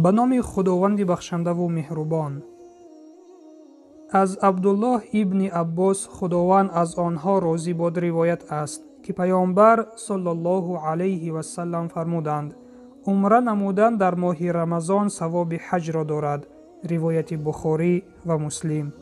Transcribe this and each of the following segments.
به نام خداوند بخشنده و مهربان. از عبدالله ابن عباس خداوند از آنها راضی باد روایت است که پیامبر صلی الله علیه و سلم فرمودند: عمره نمودن در ماه رمضان ثواب حج را دارد. روایت بخاری و مسلم.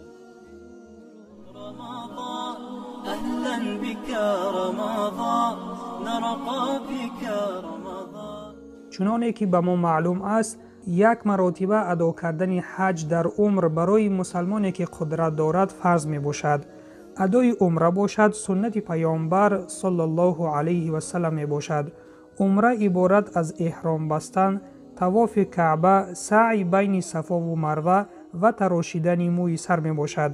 چنانه که به ما معلوم است، یک مرتبه ادا کردن حج در عمر برای مسلمانی که قدرت دارد فرض می باشد. ادای عمره باشد سنت پیامبر صلی الله علیه و سلم می باشد. عمره عبارت از احرام بستن، طواف کعبه، سعی بین صفا و مروه و تراشیدن موی سر می باشد.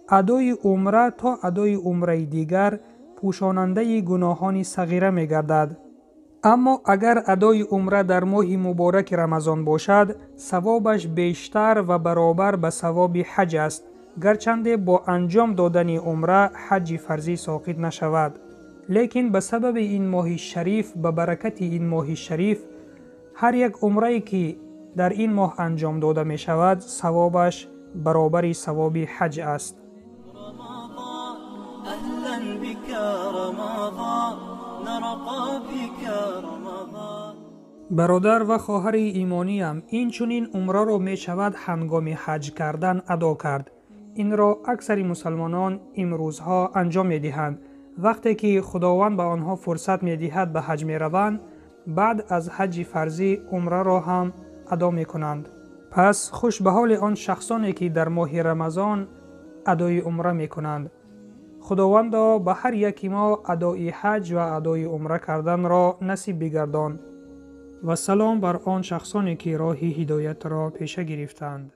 ادای عمره تا ادای عمره دیگر پوشاننده گناهان صغیره می گردد. اما اگر ادای عمره در ماه مبارک رمضان باشد، ثوابش بیشتر و برابر به ثواب حج است، گرچند با انجام دادن عمره حج فرضی ساقط نشود. لیکن به سبب این ماه شریف، به برکت این ماه شریف، هر یک عمره که در این ماه انجام داده می شود ثوابش برابر ثواب حج است. برادر و خواهر ایمانیم، این چنین عمره را می شود هنگام حج کردن ادا کرد. این را اکثر مسلمانان امروزها انجام می دهند. وقتی که خداوند به آنها فرصت می دهد به حج می روند، بعد از حج فرضی عمره را هم ادا می کنند. پس خوش به حال آن شخصانی که در ماه رمضان ادای عمره می کنند. خداوند به هر یکی ما ادای حج و ادای عمره کردن را نصیب بگردان. و سلام بر آن شخصانی که راه هدایت را پیشه گرفتند.